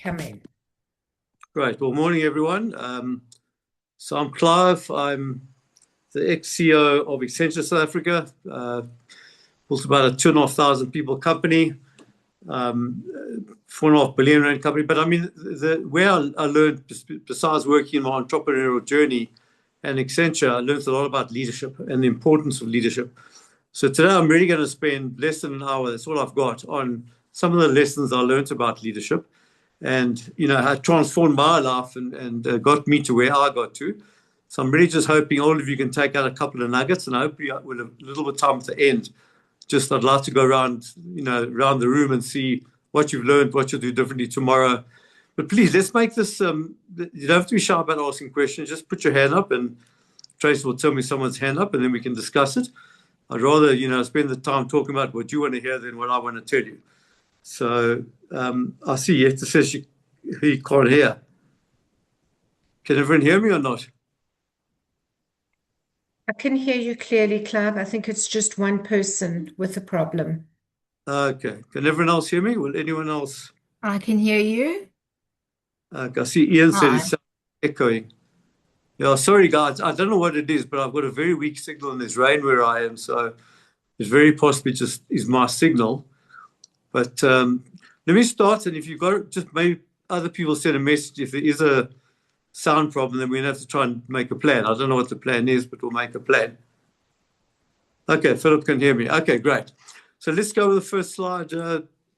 Come in. Great. Well, morning, everyone. So I'm Clive. I'm the ex-CEO of Accenture South Africa. Built about a 2,500 people company, 4.5 billion rand company. But I mean, where I learned, besides working in my entrepreneurial journey and Accenture, I learned a lot about leadership and the importance of leadership. So today I'm really going to spend less than an hour, that's all I've got, on some of the lessons I learned about leadership and, how it transformed my life and got me to where I got to. So I'm really just hoping all of you can take out a couple of nuggets, and I hope you with a little bit of time at the end. Just I'd like to go around, around the room and see what you've learned, what you'll do differently tomorrow. But please, let's make this, you don't have to be shy about asking questions. Just put your hand up and Trace will tell me someone's hand up and then we can discuss it. I'd rather, spend the time talking about what you want to hear than what I want to tell you. So I see Yetta says he can't hear. Can everyone hear me or not? I can hear you clearly, Clive. I think it's just one person with a problem. Okay. Can everyone else hear me? Will anyone else? I can hear you. I see Ian said Hi. it's echoing. Yeah, sorry guys. I don't know what it is, but I've got a very weak signal in this rain where I am. So it's very possibly just is my signal. But let me start. And if you've got just maybe other people send a message, if there is a sound problem, then we're going to have to try and make a plan. I don't know what the plan is, but we'll make a plan. Okay, Philip can hear me. Okay, great. So let's go with the first slide,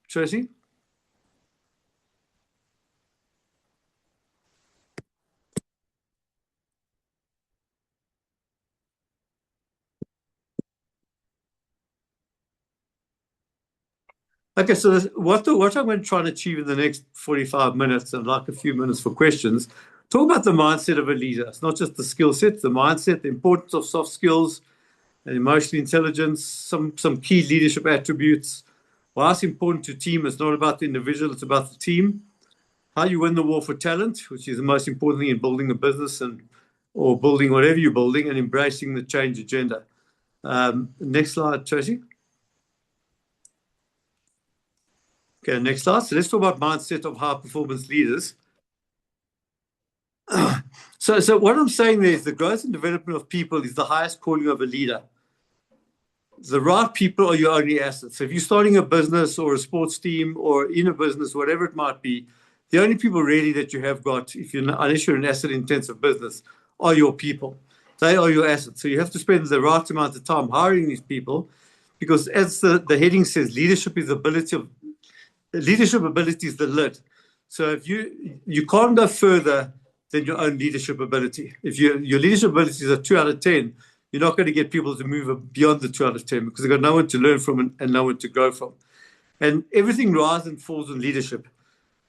Tracy. Okay, so what I'm going to try and achieve in the next 45 minutes and like a few minutes for questions, talk about the mindset of a leader. It's not just the skill set, the mindset, the importance of soft skills and emotional intelligence, some key leadership attributes. Why it's important to team. It's not about the individual, it's about the team. How you win the war for talent, which is the most important thing in building a business or building whatever you're building, and embracing the change agenda. Next slide, Tracy. Okay, next slide. So let's talk about mindset of high performance leaders. So what I'm saying there is the growth and development of people is the highest calling of a leader. The right people are your only assets. So if you're starting a business or a sports team or in a business, whatever it might be, the only people really that you have got, unless you're an asset-intensive business, are your people. They are your assets. So you have to spend the right amount of time hiring these people, because as the heading says, leadership is the ability is the lid. So if you can't go further than your own leadership ability. If your leadership abilities are 2 out of 10, you're not going to get people to move beyond the 2 out of 10 because they've got no one to learn from and no one to grow from. And everything rises and falls on leadership.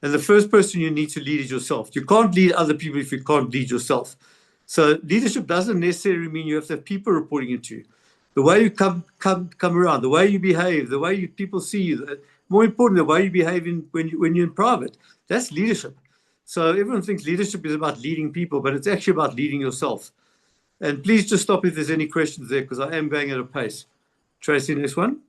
And the first person you need to lead is yourself. You can't lead other people if you can't lead yourself. So leadership doesn't necessarily mean you have to have people reporting into you. The way you come around, the way you behave, the way people see you, more important, the way you behave when you're in private, that's leadership. So everyone thinks leadership is about leading people, but it's actually about leading yourself. And please just stop if there's any questions there, because I am going at a pace. Tracy, next one.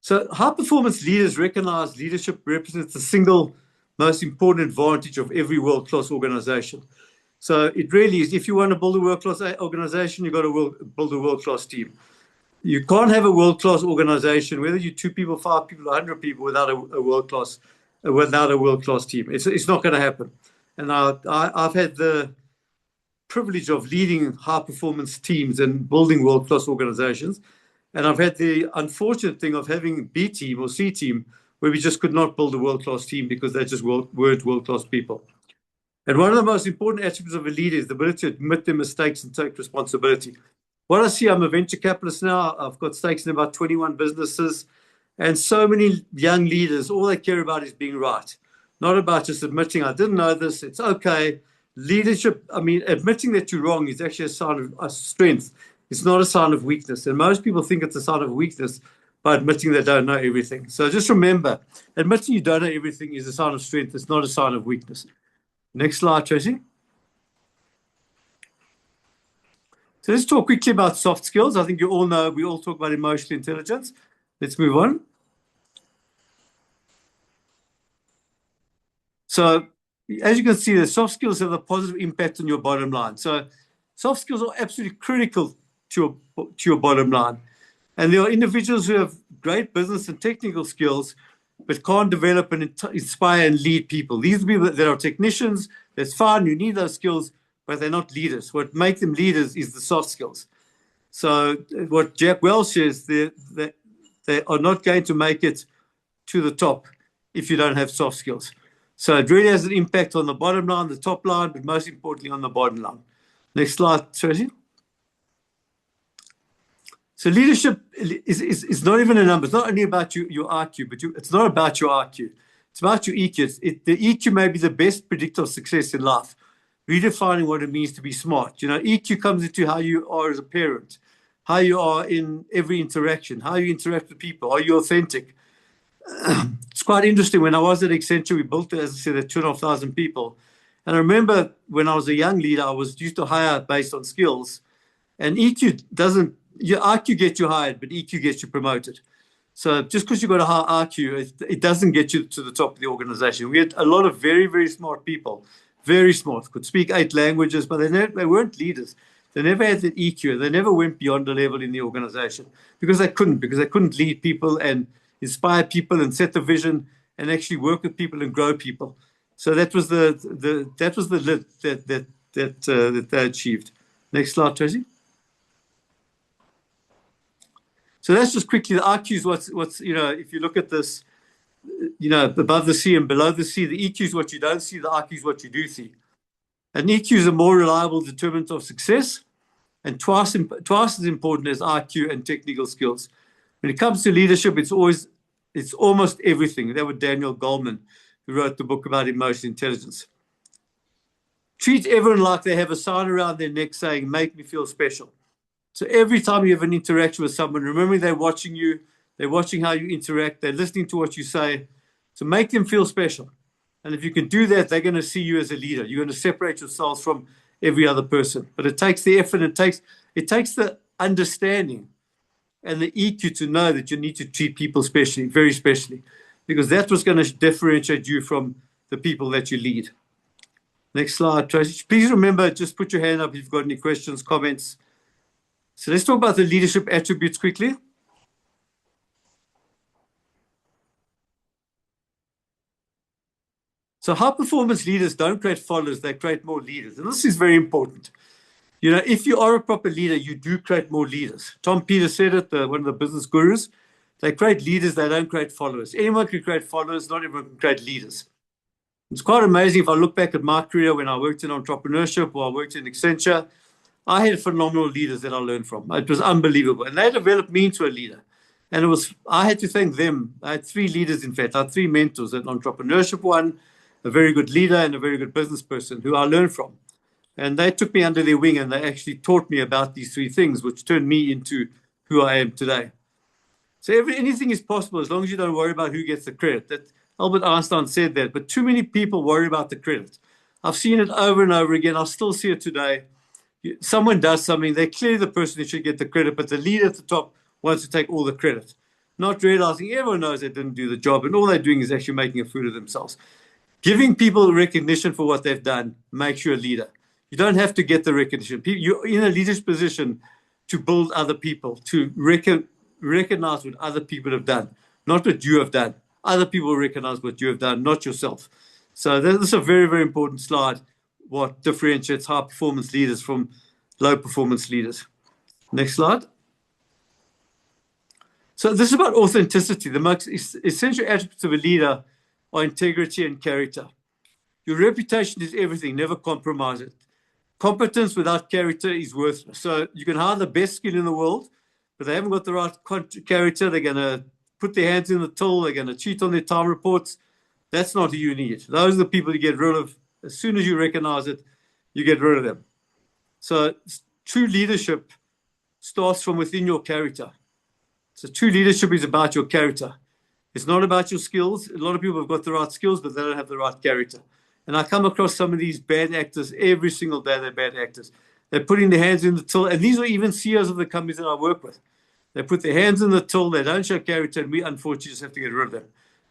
So high-performance leaders recognize leadership represents the single most important advantage of every world-class organization. So it really is, if you want to build a world-class organization, you've got to build a world-class team. You can't have a world-class organization, whether you're 2 people, 5 people, 100 people, without a world-class team. It's not going to happen. And I've had the privilege of leading high-performance teams and building world-class organizations. And I've had the unfortunate thing of having B team or C team where we just could not build a world-class team because they just weren't world-class people. And one of the most important attributes of a leader is the ability to admit their mistakes and take responsibility. What I see, I'm a venture capitalist now. I've got stakes in about 21 businesses. And so many young leaders, all they care about is being right. Not about just admitting, I didn't know this, it's okay. Leadership, admitting that you're wrong is actually a sign of strength. It's not a sign of weakness. And most people think it's a sign of weakness by admitting they don't know everything. So just remember, admitting you don't know everything is a sign of strength. It's not a sign of weakness. Next slide, Tracy. So let's talk quickly about soft skills. I think you all know we all talk about emotional intelligence. Let's move on. So as you can see, the soft skills have a positive impact on your bottom line. So soft skills are absolutely critical to your bottom line. And there are individuals who have great business and technical skills, but can't develop and inspire and lead people. These people that are technicians, that's fine, you need those skills, but they're not leaders. What makes them leaders is the soft skills. So what Jack Welch says, they are not going to make it to the top if you don't have soft skills. So it really has an impact on the bottom line, the top line, but most importantly on the bottom line. Next slide, Tracy. So leadership is not even a number. It's not only about your IQ, but it's not about your IQ. It's about your EQ. The EQ may be the best predictor of success in life, redefining what it means to be smart. You know, EQ comes into how you are as a parent, how you are in every interaction, how you interact with people. Are you authentic? It's quite interesting. When I was at Accenture, we built, as I said, 2,500 people. And I remember when I was a young leader, I was used to hire based on skills. And EQ doesn't, your IQ gets you hired, but EQ gets you promoted. So just because you've got a high IQ, it doesn't get you to the top of the organization. We had a lot of very, very smart people, very smart, could speak 8 languages, but they weren't leaders. They never had the EQ. They never went beyond a level in the organization because they couldn't lead people and inspire people and set the vision and actually work with people and grow people. So that was the that they achieved. Next slide, Tracy. So that's just quickly the IQ is what's if you look at this, above the C and below the C, the EQ is what you don't see, the IQ is what you do see. And EQ is a more reliable determinant of success and twice as important as IQ and technical skills. When it comes to leadership, it's almost everything. That was Daniel Goleman, who wrote the book about emotional intelligence. Treat everyone like they have a sign around their neck saying, "Make me feel special." So every time you have an interaction with someone, remembering they're watching you, they're watching how you interact, they're listening to what you say. So make them feel special. And if you can do that, they're going to see you as a leader. You're going to separate yourselves from every other person. But it takes the effort, it takes the understanding and the EQ to know that you need to treat people specially, very specially, because that's what's going to differentiate you from the people that you lead. Next slide, Tracy. Please remember, just put your hand up if you've got any questions, comments. So let's talk about the leadership attributes quickly. So high-performance leaders don't create followers, they create more leaders. And this is very important. If you are a proper leader, you do create more leaders. Tom Peters said it, one of the business gurus. They create leaders, they don't create followers. Anyone can create followers, not everyone can create leaders. It's quite amazing if I look back at my career when I worked in entrepreneurship or I worked in Accenture. I had phenomenal leaders that I learned from. It was unbelievable. And they developed me into a leader. And I had to thank them. I had 3 leaders, in fact. I had 3 mentors, an entrepreneurship one, a very good leader, and a very good business person who I learned from. And they took me under their wing and they actually taught me about these 3 things, which turned me into who I am today. So anything is possible as long as you don't worry about who gets the credit. Albert Einstein said that, but too many people worry about the credit. I've seen it over and over again. I'll still see it today. Someone does something, they're clearly the person who should get the credit, but the leader at the top wants to take all the credit, not realizing everyone knows they didn't do the job, and all they're doing is actually making a fool of themselves. Giving people recognition for what they've done makes you a leader. You don't have to get the recognition. You're in a leadership position to build other people, to recognize what other people have done, not what you have done. Other people recognize what you have done, not yourself. So this is a very, very important slide, what differentiates high-performance leaders from low-performance leaders. Next slide. So this is about authenticity. The most essential attributes of a leader are integrity and character. Your reputation is everything. Never compromise it. Competence without character is worthless. So you can hire the best skill in the world, but they haven't got the right character. They're going to put their hands in the till. They're going to cheat on their time reports. That's not who you need. Those are the people you get rid of. As soon as you recognize it, you get rid of them. So true leadership starts from within your character. So true leadership is about your character. It's not about your skills. A lot of people have got the right skills, but they don't have the right character. And I come across some of these bad actors every single day. They're bad actors. They're putting their hands in the till. And these are even CEOs of the companies that I work with. They put their hands in the till. They don't show character. And we, unfortunately, just have to get rid of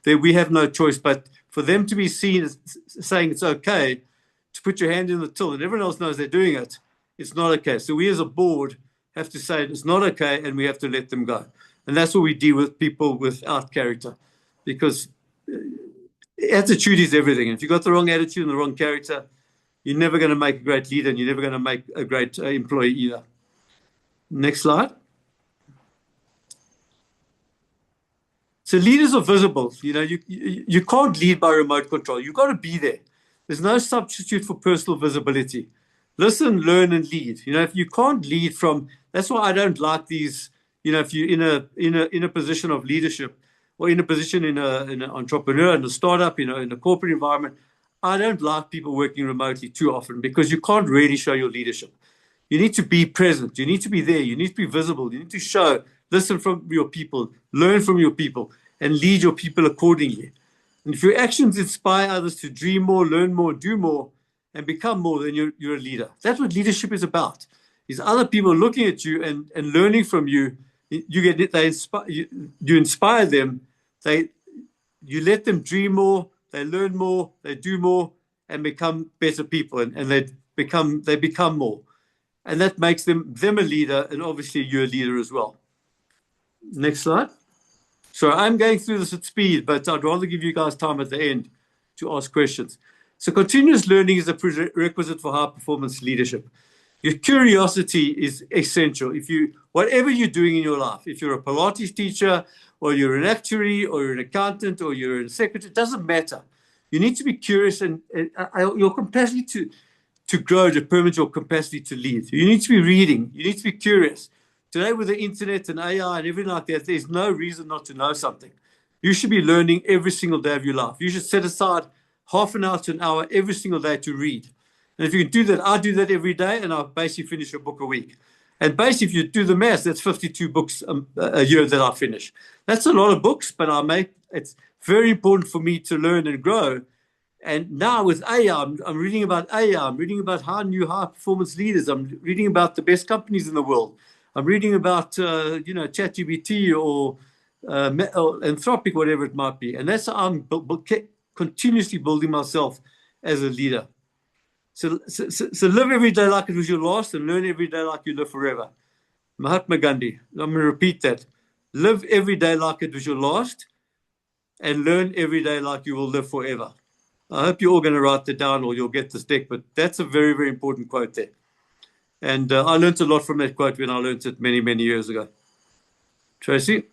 them. We have no choice. But for them to be seen as saying it's okay to put your hand in the till and everyone else knows they're doing it, it's not okay. So we as a board have to say it's not okay and we have to let them go. And that's what we deal with people without character, because attitude is everything. If you've got the wrong attitude and the wrong character, you're never going to make a great leader and you're never going to make a great employee either. Next slide. So leaders are visible. You can't lead by remote control. You've got to be there. There's no substitute for personal visibility. Listen, learn, and lead. If you can't lead from, that's why I don't like these. If you're in a position of leadership, or in a position in an entrepreneur, in a startup, in a corporate environment, I don't like people working remotely too often, because you can't really show your leadership. You need to be present. You need to be there. You need to be visible. You need to show, listen from your people, learn from your people, and lead your people accordingly. And if your actions inspire others to dream more, learn more, do more, and become more, then you're a leader. That's what leadership is about. Is other people looking at you and learning from you. You inspire them. You let them dream more. They learn more. They do more, and become better people. And they become more. And that makes them a leader, and obviously you're a leader as well. Next slide. So I'm going through this at speed, but I'd rather give you guys time at the end to ask questions. So continuous learning is a prerequisite for high-performance leadership. Your curiosity is essential. Whatever you're doing in your life, if you're a Pilates teacher, or you're an actuary, or you're an accountant, or you're a secretary, it doesn't matter. You need to be curious, and your capacity to grow determines your capacity to lead. You need to be reading. You need to be curious. Today, with the internet and AI and everything like that, there's no reason not to know something. You should be learning every single day of your life. You should set aside half an hour to an hour every single day to read. And if you can do that, I do that every day, and I basically finish a book a week. And basically, if you do the math, that's 52 books a year that I finish. That's a lot of books, but it's very important for me to learn and grow. And now with AI, I'm reading about AI. I'm reading about high-performance leaders. I'm reading about the best companies in the world. I'm reading about, ChatGPT or Anthropic, whatever it might be. And that's how I'm continuously building myself as a leader. So live every day like it was your last, and learn every day like you live forever. Mahatma Gandhi. I'm going to repeat that. Live every day like it was your last, and learn every day like you will live forever. I hope you're all going to write that down, or you'll get this deck, but that's a very, very important quote there. And I learned a lot from that quote when I learned it many, many years ago. Tracy?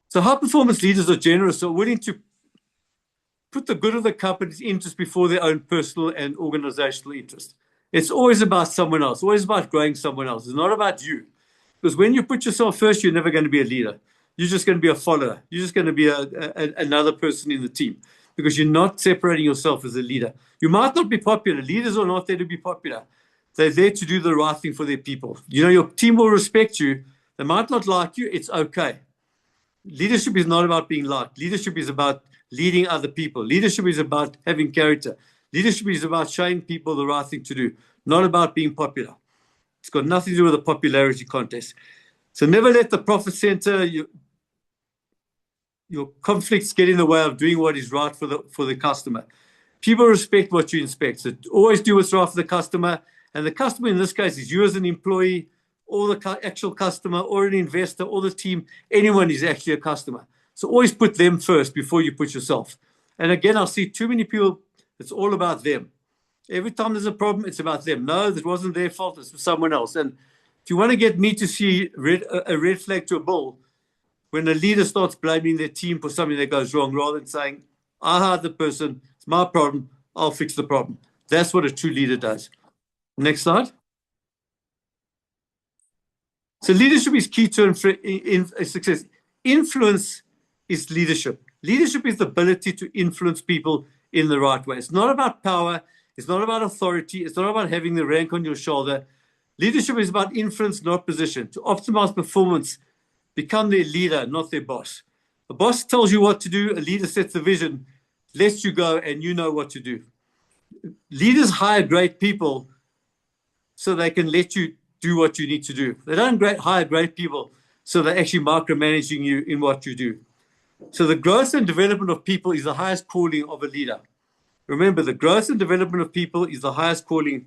So high-performance leaders are generous, are willing to put the good of the company's interest before their own personal and organizational interest. It's always about someone else, always about growing someone else. It's not about you. Because when you put yourself first, you're never going to be a leader. You're just going to be a follower. You're just going to be another person in the team, because you're not separating yourself as a leader. You might not be popular. Leaders are not there to be popular. They're there to do the right thing for their people. Your team will respect you. They might not like you. It's okay. Leadership is not about being liked. Leadership is about leading other people. Leadership is about having character. Leadership is about showing people the right thing to do, not about being popular. It's got nothing to do with a popularity contest. So never let the profit center, your conflicts get in the way of doing what is right for the customer. People respect what you inspect. So always do what's right for the customer. And the customer in this case is you as an employee, or the actual customer, or an investor, or the team. Anyone is actually a customer. So always put them first before you put yourself. And again, I see too many people, it's all about them. Every time there's a problem, it's about them. No, that wasn't their fault. It's someone else. And if you want to get me to see a red flag to a bull, when a leader starts blaming their team for something that goes wrong, rather than saying, I hired the person, it's my problem, I'll fix the problem. That's what a true leader does. Next slide. So leadership is key to success. Influence is leadership. Leadership is the ability to influence people in the right way. It's not about power. It's not about authority. It's not about having the rank on your shoulder. Leadership is about influence, not position. To optimize performance, become their leader, not their boss. A boss tells you what to do. A leader sets the vision, lets you go, and you know what to do. leaders hire great people so they can let you do what you need to do. They don't hire great people so they're actually micromanaging you in what you do. So the growth and development of people is the highest calling of a leader. Remember, the growth and development of people is the highest calling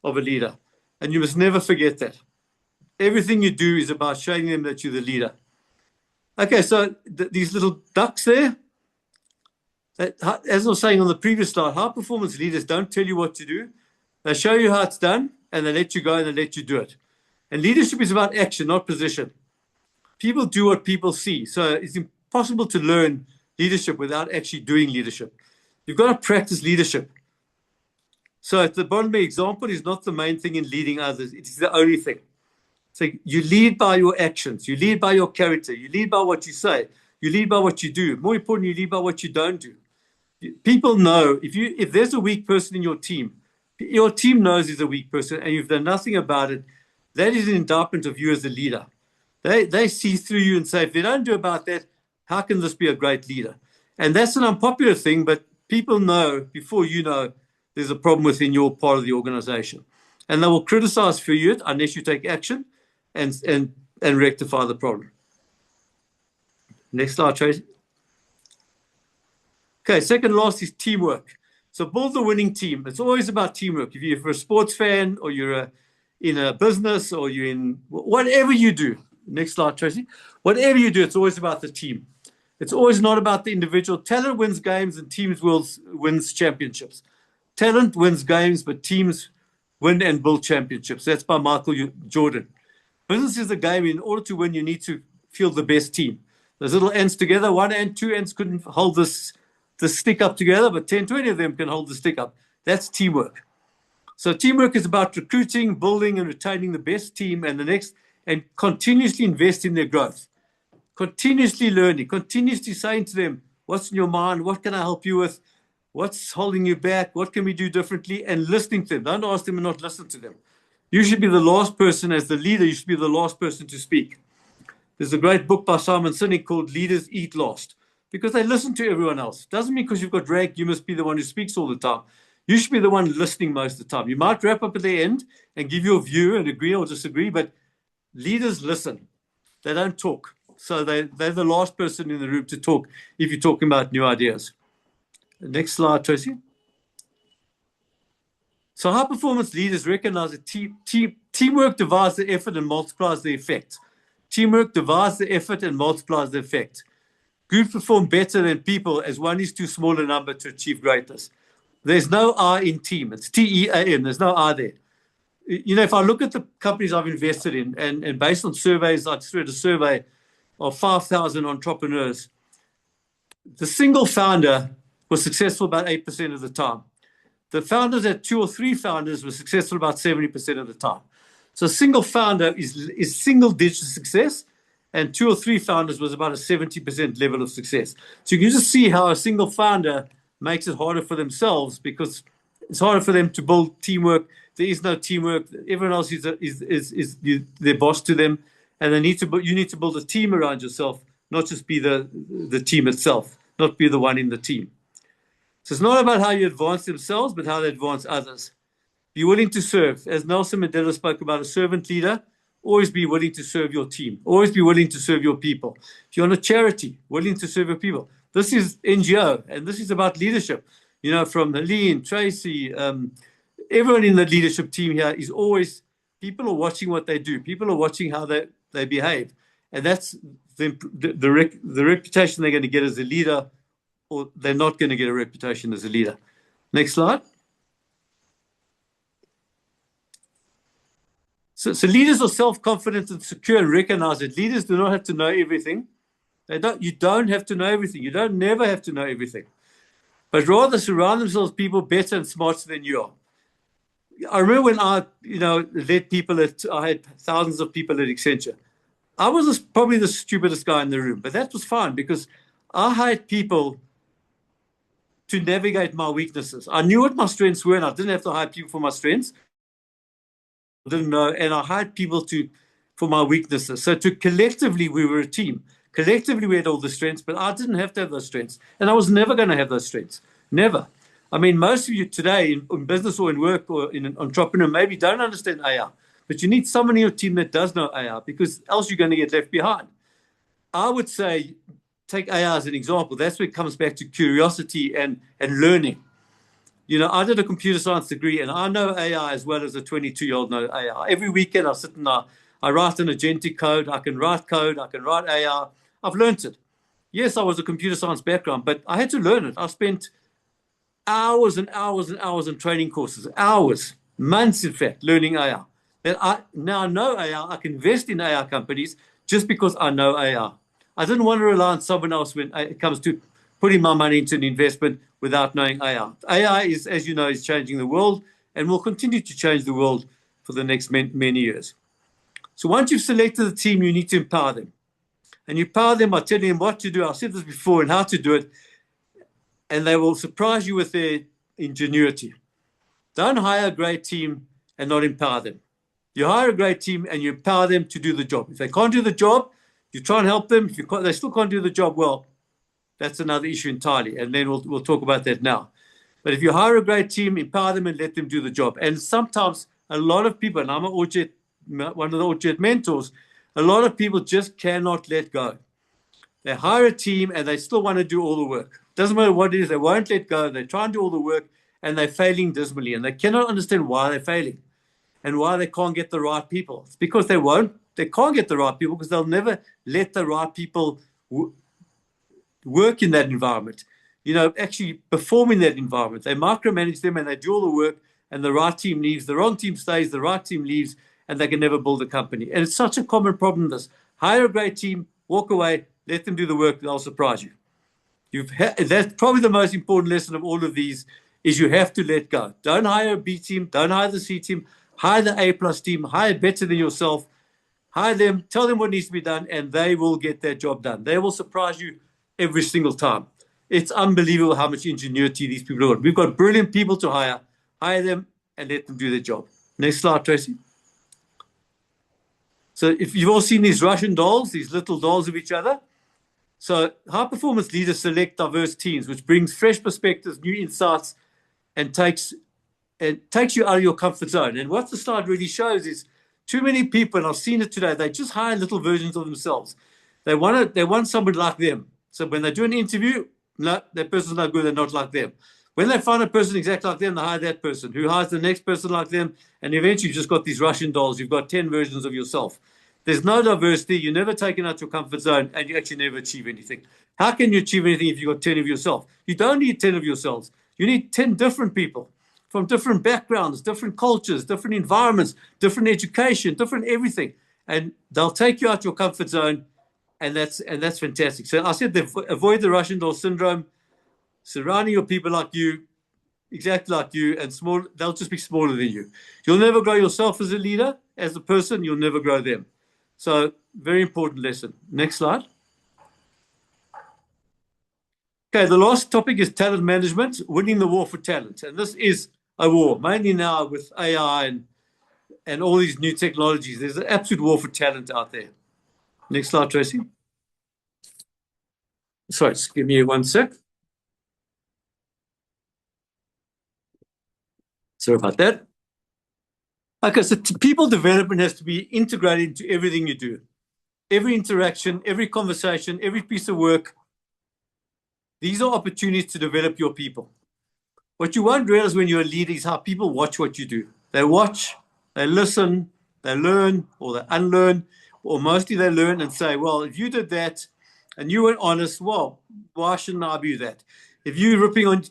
of a leader. And you must never forget that. Everything you do is about showing them that you're the leader. Okay, so these little ducks there, as I was saying on the previous slide, high performance leaders don't tell you what to do. They show you how it's done, and they let you go and they let you do it. And leadership is about action, not position. People do what people see. So it's impossible to learn leadership without actually doing leadership. You've got to practice leadership. So at the bottom, the example is not the main thing in leading others. It's the only thing. So you lead by your actions. You lead by your character. You lead by what you say. You lead by what you do. More important, you lead by what you don't do. People know if there's a weak person in your team knows he's a weak person, and you've done nothing about it. That is an indictment of you as a leader. They see through you and say, if they don't do about that, how can this be a great leader? And that's an unpopular thing, but people know before you know there's a problem within your part of the organization. And they will criticize for you unless you take action and rectify the problem. Next slide, Tracy. Okay, second last is teamwork. So build the winning team. It's always about teamwork. If you're a sports fan or you're in a business or you're in whatever you do. Next slide, Tracy. Whatever you do, it's always about the team. It's always not about the individual. Talent wins games and teams wins championships. Talent wins games, but teams win and build championships. That's by Michael Jordan. Business is a game. In order to win, you need to field the best team. Those little ants together, one ant, two ants couldn't hold the stick up together, but 10, 20 of them can hold the stick up. That's teamwork. So teamwork is about recruiting, building, and retaining the best team and continuously invest in their growth. Continuously learning, continuously saying to them, what's in your mind? What can I help you with? What's holding you back? What can we do differently? And listening to them. Don't ask them and not listen to them. You should be the last person, as the leader, you should be the last person to speak. There's a great book by Simon Sinek called Leaders Eat Last, because they listen to everyone else. Doesn't mean because you've got rank, you must be the one who speaks all the time. You should be the one listening most of the time. You might wrap up at the end and give your view and agree or disagree, but leaders listen. They don't talk. So they're the last person in the room to talk if you're talking about new ideas. Next slide, Tracy. So high-performance leaders recognize that teamwork divides the effort and multiplies the effect. Teamwork divides the effort and multiplies the effect. Groups perform better than people as one is too small a number to achieve greatness. There's no I in team. It's TEAM. There's no I there. You know, if I look at the companies I've invested in, and based on surveys, I just read a survey of 5,000 entrepreneurs, the single founder was successful about 8% of the time. The founders had 2 or 3 founders were successful about 70% of the time. So a single founder is single-digit success, and 2 or 3 founders was about a 70% level of success. So you can just see how a single founder makes it harder for themselves, because it's harder for them to build teamwork. There is no teamwork. Everyone else is their boss to them, and you need to build a team around yourself, not just be the team itself, not be the one in the team. So it's not about how you advance themselves, but how they advance others. Be willing to serve. As Nelson Mandela spoke about, a servant leader, always be willing to serve your team. Always be willing to serve your people. If you're on a charity, willing to serve your people. This is NGO, and this is about leadership. You know, from Helene, Tracy, everyone in the leadership team here is always, people are watching what they do. People are watching how they behave. And that's the reputation they're going to get as a leader, or they're not going to get a reputation as a leader. Next slide. So leaders are self-confident and secure and recognize that leaders do not have to know everything. You don't have to know everything. You don't never have to know everything. But rather surround themselves with people better and smarter than you are. I remember when I led people I had thousands of people at Accenture. I was probably the stupidest guy in the room, but that was fine because I hired people to navigate my weaknesses. I knew what my strengths were, and I didn't have to hire people for my strengths. I didn't know, and I hired people for my weaknesses. So collectively, we were a team. Collectively, we had all the strengths, but I didn't have to have those strengths, and I was never going to have those strengths. Never. I mean, most of you today in business or in work or in an entrepreneur maybe don't understand AI, but you need someone in your team that does know AI because else you're going to get left behind. I would say take AI as an example. That's where it comes back to curiosity and learning. I did a computer science degree and I know AI as well as a 22-year-old know AI. Every weekend I sit and I write an agentic code. I can write code. I can write AI. I've learned it. Yes, I was a computer science background, but I had to learn it. I spent hours and hours and hours in training courses, hours, months, in fact, learning AI. That I now know AI. I can invest in AI companies just because I know AI. I didn't want to rely on someone else when it comes to putting my money into an investment without knowing AI. AI is, as you know, is changing the world and will continue to change the world for the next many years. So once you've selected the team, you need to empower them. And you empower them by telling them what to do. I've said this before and how to do it. And they will surprise you with their ingenuity. Don't hire a great team and not empower them. You hire a great team and you empower them to do the job. If they can't do the job, you try and help them. If they still can't do the job well, that's another issue entirely. And then we'll talk about that now. But if you hire a great team, empower them and let them do the job. And sometimes a lot of people, and I'm one of the Orjet mentors, a lot of people just cannot let go. They hire a team and they still want to do all the work. Doesn't matter what it is, they won't let go. They try and do all the work and they're failing dismally. And they cannot understand why they're failing and why they can't get the right people. It's because they can't get the right people because they'll never let the right people work in that environment, actually perform in that environment. They micromanage them and they do all the work and the right team leaves, the wrong team stays, the right team leaves, and they can never build a company. And it's such a common problem, this. Hire a great team, walk away, let them do the work, they'll surprise you. That's probably the most important lesson of all of these is you have to let go. Don't hire a B team, don't hire the C team, hire the A+ team, hire better than yourself, hire them, tell them what needs to be done, and they will get their job done. They will surprise you every single time. It's unbelievable how much ingenuity these people have got. We've got brilliant people to hire. Hire them and let them do their job. Next slide, Tracy. So if you've all seen these Russian dolls, these little dolls of each other. So high-performance leaders select diverse teams, which brings fresh perspectives, new insights, and takes you out of your comfort zone. And what the slide really shows is too many people, and I've seen it today, they just hire little versions of themselves. They want somebody like them. So when they do an interview, no, that person's not good, they're not like them. When they find a person exactly like them, they hire that person, who hires the next person like them, and eventually you've just got these Russian dolls. You've got 10 versions of yourself. There's no diversity. You're never taken out your comfort zone, and you actually never achieve anything. How can you achieve anything if you've got 10 of yourself? You don't need 10 of yourselves. You need 10 different people from different backgrounds, different cultures, different environments, different education, different everything. And they'll take you out your comfort zone, and that's fantastic. So I said avoid the Russian doll syndrome, surrounding your people like you, exactly like you, and small. They'll just be smaller than you. You'll never grow yourself as a leader, as a person. You'll never grow them. So very important lesson. Next slide. Okay, the last topic is talent management, winning the war for talent. And this is a war, mainly now with AI and all these new technologies. There's an absolute war for talent out there. Next slide, Tracy. Sorry, just give me one sec. Sorry about that. Okay, so people development has to be integrated into everything you do. Every interaction, every conversation, every piece of work. These are opportunities to develop your people. What you won't realize when you're a leader is how people watch what you do. They watch, they listen, they learn, or they unlearn, or mostly they learn and say, well, if you did that and you weren't honest, well, why shouldn't I be that? If you're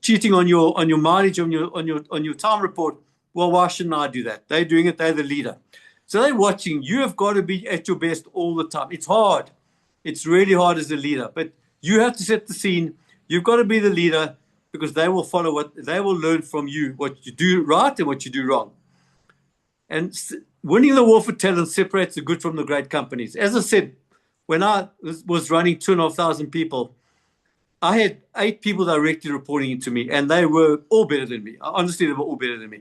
cheating on your mileage on your time report, well, why shouldn't I do that? They're doing it. They're the leader. So they're watching. You have got to be at your best all the time. It's hard. It's really hard as a leader, but you have to set the scene. You've got to be the leader because they will follow they will learn from you, what you do right and what you do wrong. And winning the war for talent separates the good from the great companies. As I said, when I was running 2,500 people, I had 8 people directly reporting into me, and they were all better than me. Honestly, they were all better than me.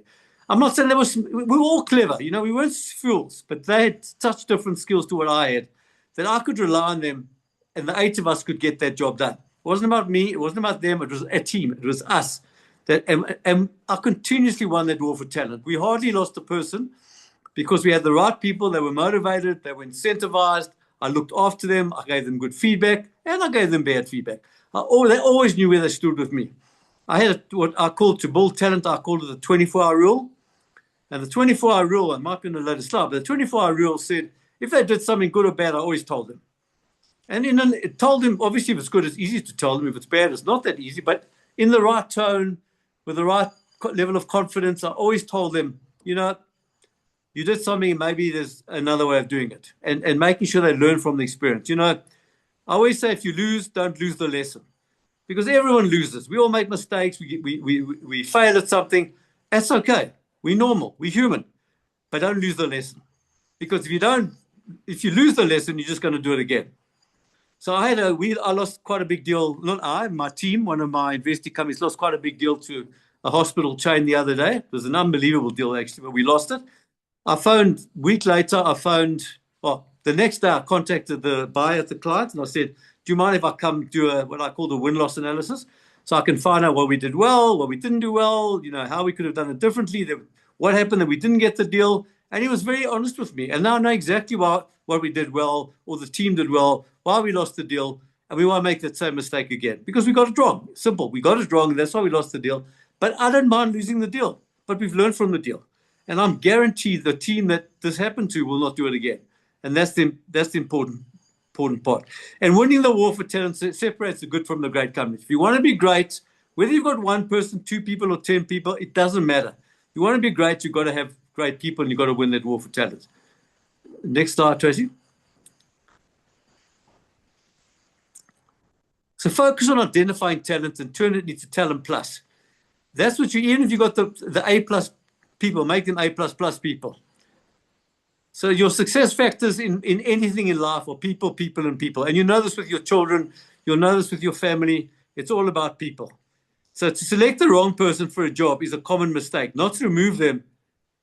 I'm not saying we were all clever. We weren't fools, but they had such different skills to what I had that I could rely on them, and the 8 of us could get that job done. It wasn't about me. It wasn't about them. It was a team. It was us And I continuously won that war for talent. We hardly lost a person because we had the right people. They were motivated. They were incentivized. I looked after them. I gave them good feedback, and I gave them bad feedback. They always knew where they stood with me. I had what I called to build talent. I called it the 24-hour rule. And the 24-hour rule, I might be on a later slide, but the 24-hour rule said if they did something good or bad, I always told them. And it told them, obviously, if it's good, it's easy to tell them. If it's bad, it's not that easy. But in the right tone, with the right level of confidence, I always told them, you did something, maybe there's another way of doing it. And making sure they learn from the experience. I always say if you lose, don't lose the lesson. Because everyone loses. We all make mistakes. We fail at something. That's okay. We're normal. We're human. But don't lose the lesson. Because if you lose the lesson, you're just going to do it again. So I lost quite a big deal. Not I, my team, one of my investing companies lost quite a big deal to a hospital chain the other day. It was an unbelievable deal, actually, but we lost it. A week later, the next day I contacted the buyer, the client, and I said, do you mind if I come do what I call the win-loss analysis? So I can find out what we did well, what we didn't do well, how we could have done it differently, what happened that we didn't get the deal. And he was very honest with me. And now I know exactly what we did well, or the team did well, why we lost the deal, and we won't make that same mistake again. Because we got it wrong. Simple. We got it wrong, and that's why we lost the deal. But I don't mind losing the deal. But we've learned from the deal. And I'm guaranteed the team that this happened to will not do it again. And that's the important part. And winning the war for talent separates the good from the great companies. If you want to be great, whether you've got one person, 2 people, or 10 people, it doesn't matter. If you want to be great, you've got to have great people, and you've got to win that war for talent. Next slide, Tracy. So focus on identifying talent and turn it into talent plus. That's what even if you got the A plus people, make them A plus plus people. So your success factors in anything in life are people, people, and people. And you know this with your children. You'll know this with your family. It's all about people. So to select the wrong person for a job is a common mistake. Not to remove them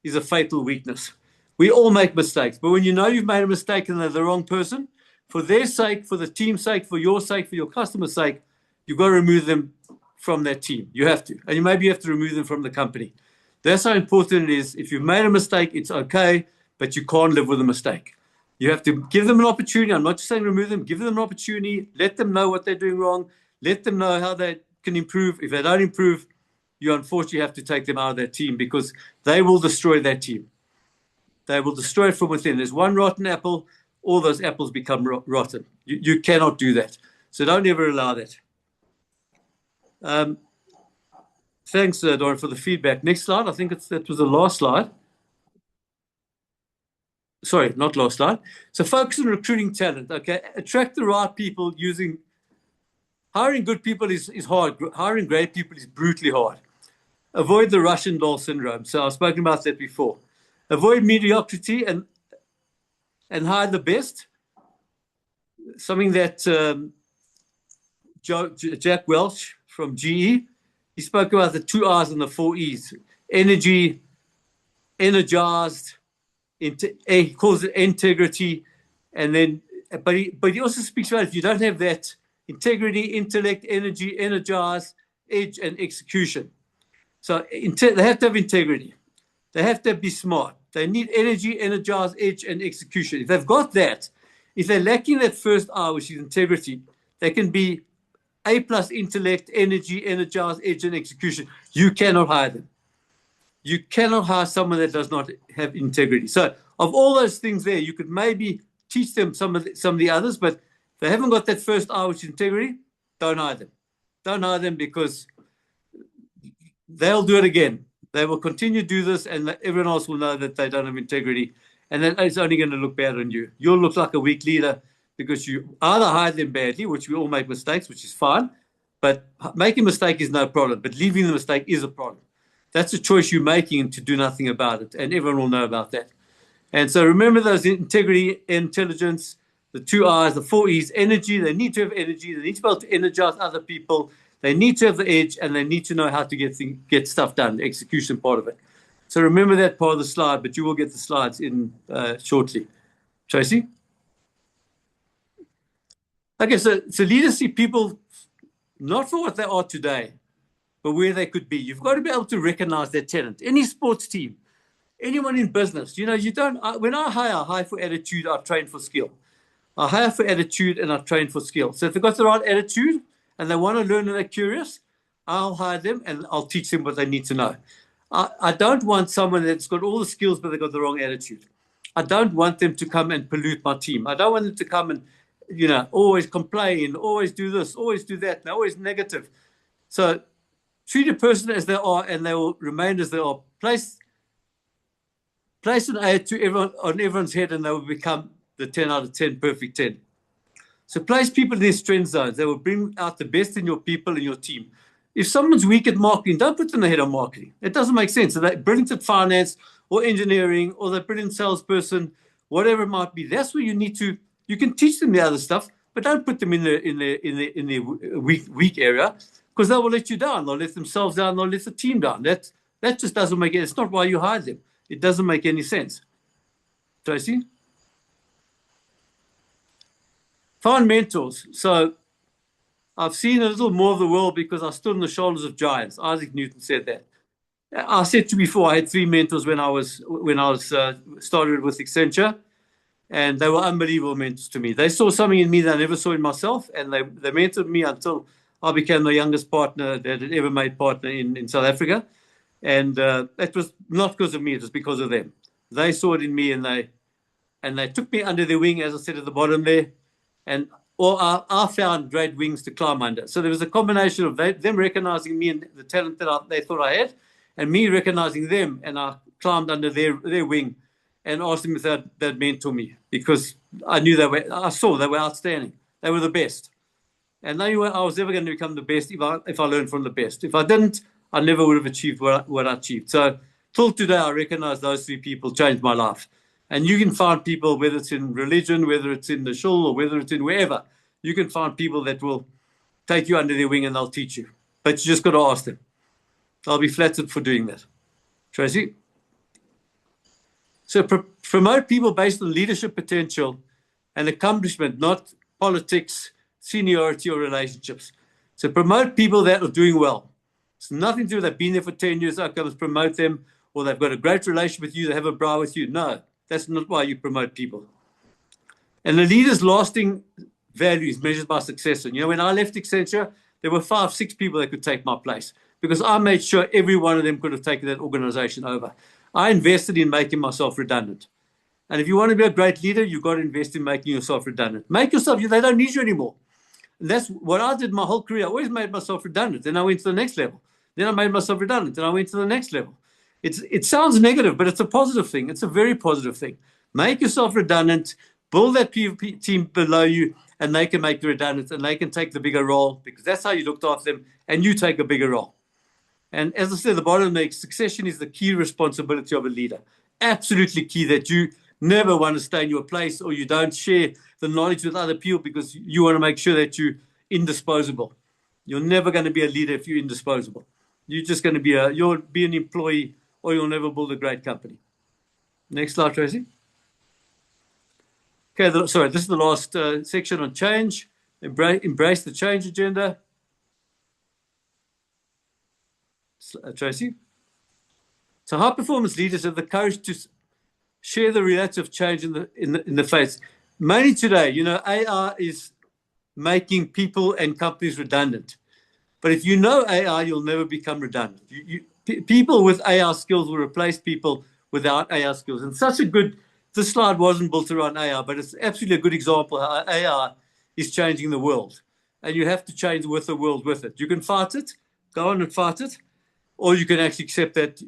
is a fatal weakness. We all make mistakes. But when you know you've made a mistake and they're the wrong person, for their sake, for the team's sake, for your sake, for your customer's sake, you've got to remove them from that team. You have to. And maybe you have to remove them from the company. That's how important it is. If you've made a mistake, it's okay, but you can't live with a mistake. You have to give them an opportunity. I'm not just saying remove them. Give them an opportunity. Let them know what they're doing wrong. Let them know how they can improve. If they don't improve, you unfortunately have to take them out of that team because they will destroy that team. They will destroy it from within. There's one rotten apple, all those apples become rotten. You cannot do that. So don't ever allow that. Thanks, Doran, for the feedback. Next slide. I think that was the last slide. Sorry, not last slide. So focus on recruiting talent. Okay, attract the right people using. Hiring good people is hard. Hiring great people is brutally hard. Avoid the Russian doll syndrome. So I've spoken about that before. Avoid mediocrity and hire the best. Something that Jack Welch from GE, he spoke about the 2 R's and the 4 E's. Energy, energized, he calls it integrity, and then, but he also speaks about if you don't have that integrity, intellect, energy, energize, edge, and execution. So they have to have integrity. They have to be smart. They need energy, energize, edge, and execution. If they've got that, if they're lacking that first R, which is integrity, they can be A plus intellect, energy, energize, edge, and execution. You cannot hire them. You cannot hire someone that does not have integrity. So of all those things there, you could maybe teach them some of the others, but if they haven't got that first R, which is integrity, don't hire them. Don't hire them because they'll do it again. They will continue to do this, and everyone else will know that they don't have integrity, and then it's only going to look bad on you. You'll look like a weak leader because you either hired them badly, which we all make mistakes, which is fine, but making a mistake is no problem, but leaving the mistake is a problem. That's a choice you're making to do nothing about it, and everyone will know about that. And so remember those: integrity, intelligence, the 2 R's, the 4 E's, energy. They need to have energy. They need to be able to energize other people. They need to have the edge, and they need to know how to get stuff done, the execution part of it. So remember that part of the slide, but you will get the slides in shortly. Tracy? Okay, so leaders see people not for what they are today, but where they could be. You've got to be able to recognize their talent. Any sports team, anyone in business, you don't, when I hire for attitude, I train for skill. I hire for attitude and I train for skill. So if they've got the right attitude and they want to learn and they're curious, I'll hire them and I'll teach them what they need to know. I don't want someone that's got all the skills, but they've got the wrong attitude. I don't want them to come and pollute my team. I don't want them to come and, always complain, always do this, always do that. They're always negative. So treat a person as they are and they will remain as they are. Place an A to everyone on everyone's head and they will become the 10 out of 10 perfect 10. So place people in their strength zones. They will bring out the best in your people and your team. If someone's weak at marketing, don't put them ahead of marketing. It doesn't make sense. So they're brilliant at finance or engineering or they're brilliant salesperson, whatever it might be. That's where you can teach them the other stuff, but don't put them in the weak area because they will let you down. They'll let themselves down. They'll let the team down. That just doesn't make it. It's not why you hired them. It doesn't make any sense. Tracy? Find mentors. So I've seen a little more of the world because I stood on the shoulders of giants. Isaac Newton said that. I said to you before, I had 3 mentors when I was started with Accenture, and they were unbelievable mentors to me. They saw something in me that I never saw in myself, and they mentored me until I became the youngest partner that had ever made partner in South Africa. And that was not because of me; it was because of them. They saw it in me, and they took me under their wing, as I said at the bottom there, and. Or I found great wings to climb under. So there was a combination of them recognizing me and the talent that they thought I had, and me recognizing them, and I climbed under their wing and asked them if they'd mentor me because I knew I saw they were outstanding. They were the best. And I knew I was never going to become the best if I learned from the best. If I didn't, I never would have achieved what I achieved. So till today, I recognize those 3 people changed my life. And you can find people, whether it's in religion, whether it's in the shul, or whether it's in wherever, you can find people that will take you under their wing and they'll teach you. But you just got to ask them. I'll be flattered for doing that. Tracy? So promote people based on leadership potential and accomplishment, not politics, seniority, or relationships. So promote people that are doing well. It's nothing to do with they've been there for 10 years, outcomes, promote them, or they've got a great relationship with you, they have a bra with you. No. That's not why you promote people. And the leader's lasting value is measured by success. And, when I left Accenture, there were 5, 6 people that could take my place because I made sure every one of them could have taken that organization over. I invested in making myself redundant. And if you want to be a great leader, you've got to invest in making yourself redundant. They don't need you anymore. And that's what I did my whole career. I always made myself redundant. Then I went to the next level. Then I made myself redundant. Then I went to the next level. It sounds negative, but it's a positive thing. It's a very positive thing. Make yourself redundant, build that team below you, and they can make you redundant, and they can take the bigger role because that's how you looked after them, and you take a bigger role. And as I said, the bottom line, succession is the key responsibility of a leader. Absolutely key that you never want to stay in your place or you don't share the knowledge with other people because you want to make sure that you're indisposable. You're never going to be a leader if you're indisposable. You're just going to you'll be an employee or you'll never build a great company. Next slide, Tracy. Okay, this is the last section on change. Embrace the change agenda. Tracy. So high-performance leaders have the courage to share the reality of change in the face. Mainly today, AI is making people and companies redundant. But if you know AI, you'll never become redundant. People with AI skills will replace people without AI skills. And this slide wasn't built around AI, but it's absolutely a good example how AI is changing the world. And you have to change with the world with it. You can fight it, go on and fight it, or you can actually accept that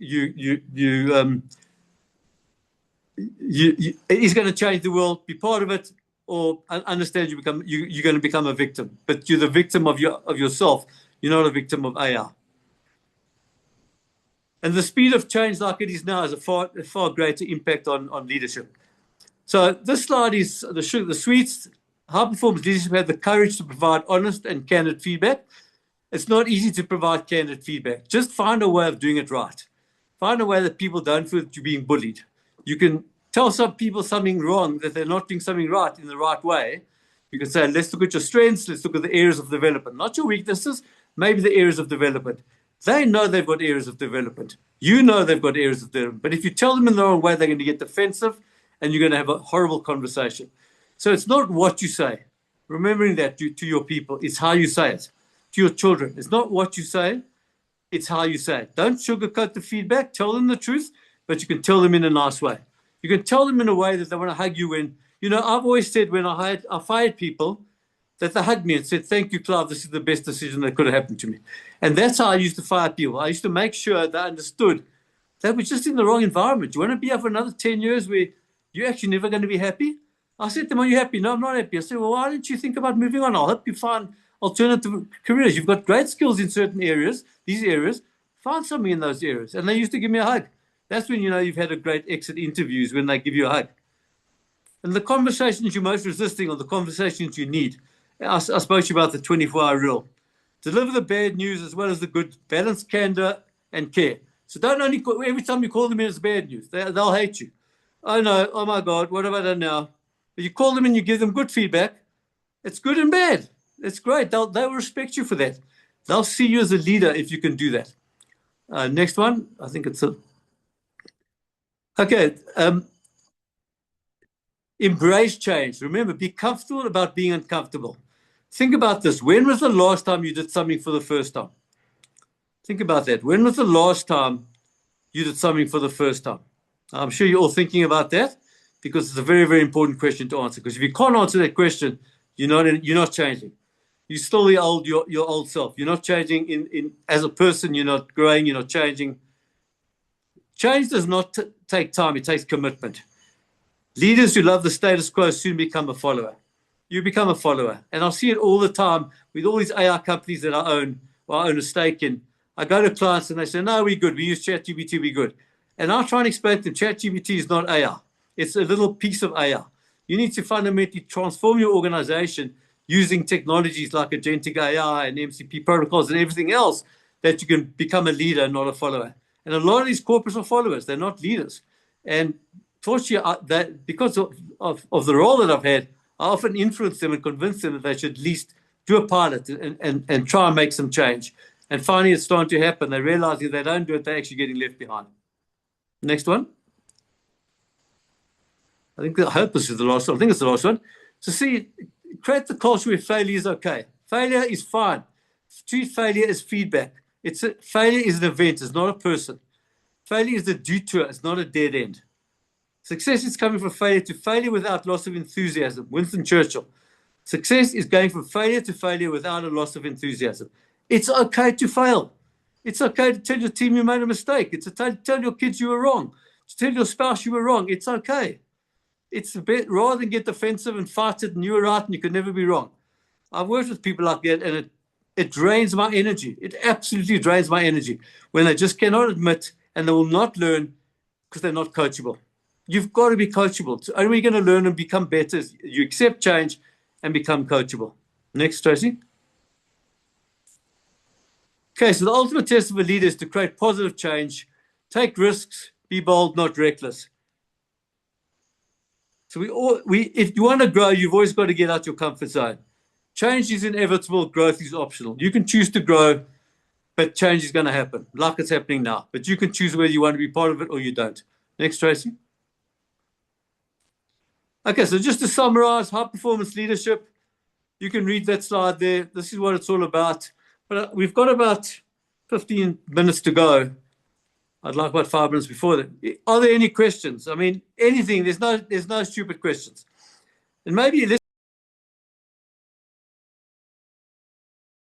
he's going to change the world, be part of it, or understand you're going to become a victim. But you're the victim of yourself. You're not a victim of AI. And the speed of change like it is now has a far greater impact on leadership. So this slide is the sweets. High-performance leadership have the courage to provide honest and candid feedback. It's not easy to provide candid feedback. Just find a way of doing it right. Find a way that people don't feel that you're being bullied. You can tell some people something wrong, that they're not doing something right in the right way. You can say, let's look at your strengths. Let's look at the areas of development, not your weaknesses, maybe the areas of development. They know they've got areas of development. You know they've got areas of development. But if you tell them in the wrong way, they're going to get defensive and you're going to have a horrible conversation. So it's not what you say. Remembering that to your people, it's how you say it. To your children, it's not what you say, it's how you say it. Don't sugarcoat the feedback. Tell them the truth, but you can tell them in a nice way. You can tell them in a way that they want to hug you in. You know, I've always said when I fired people, that they hugged me and said, "Thank you, Clive, this is the best decision that could have happened to me." And that's how I used to fire people. I used to make sure they understood they were just in the wrong environment. You want to be here for another 10 years where you're actually never going to be happy? I said to them, "Are you happy?" "No, I'm not happy." I said, "Well, why don't you think about moving on? I'll help you find alternative careers. You've got great skills in certain areas, these areas. Find something in those areas." And they used to give me a hug. That's when you know you've had a great exit interviews, when they give you a hug. And the conversations you're most resisting are the conversations you need. I spoke to you about the 24-hour rule. Deliver the bad news as well as the good, balance, candor, and care. So don't only call, every time you call them in, it's bad news. They'll hate you. "Oh no, oh my God, what have I done now?" But you call them and you give them good feedback. It's good and bad. It's great. They will respect you for that. They'll see you as a leader if you can do that. Next one. I think it's okay. Embrace change. Remember, be comfortable about being uncomfortable. Think about this. When was the last time you did something for the first time? Think about that. When was the last time you did something for the first time? I'm sure you're all thinking about that because it's a very, very important question to answer. Because if you can't answer that question, you're not changing. You're still your old self. You're not changing in as a person. You're not growing. You're not changing. Change does not take time. It takes commitment. Leaders who love the status quo soon become a follower. You become a follower. And I see it all the time with all these AI companies that I own or I own a stake in. I go to clients and they say, "No, we're good. We use ChatGPT, we're good." And I try and explain to them, ChatGPT is not AI. It's a little piece of AI. You need to fundamentally transform your organization using technologies like agentic AI and MCP protocols and everything else that you can become a leader, not a follower. And a lot of these corporates are followers. They're not leaders. And fortunately, that because of the role that I've had, I often influence them and convince them that they should at least do a pilot and try and make some change. And finally, it's starting to happen. They realize if they don't do it, they're actually getting left behind. Next one. I hope this is the last one. I think it's the last one. So see, create the culture where failure is okay. Failure is fine. Treat failure as feedback. Failure is an event. It's not a person. Failure is a detour. It's not a dead end. Success is coming from failure to failure without loss of enthusiasm. Winston Churchill. Success is going from failure to failure without a loss of enthusiasm. It's okay to fail. It's okay to tell your team you made a mistake. It's okay to tell your kids you were wrong. To tell your spouse you were wrong. It's okay. It's a bit, rather than get defensive and fight it and you were right and you could never be wrong. I've worked with people like that and it drains my energy. It absolutely drains my energy when they just cannot admit and they will not learn because they're not coachable. You've got to be coachable. So only way you're going to learn and become better is you accept change and become coachable. Next, Tracy. Okay, so the ultimate test of a leader is to create positive change, take risks, be bold, not reckless. So if you want to grow, you've always got to get out your comfort zone. Change is inevitable. Growth is optional. You can choose to grow, but change is going to happen, like it's happening now. But you can choose whether you want to be part of it or you don't. Next, Tracy. Okay, so just to summarize, high performance leadership, you can read that slide there. This is what it's all about. But we've got about 15 minutes to go. I'd like about 5 minutes before that. Are there any questions? I mean, anything. There's no stupid questions. And maybe let's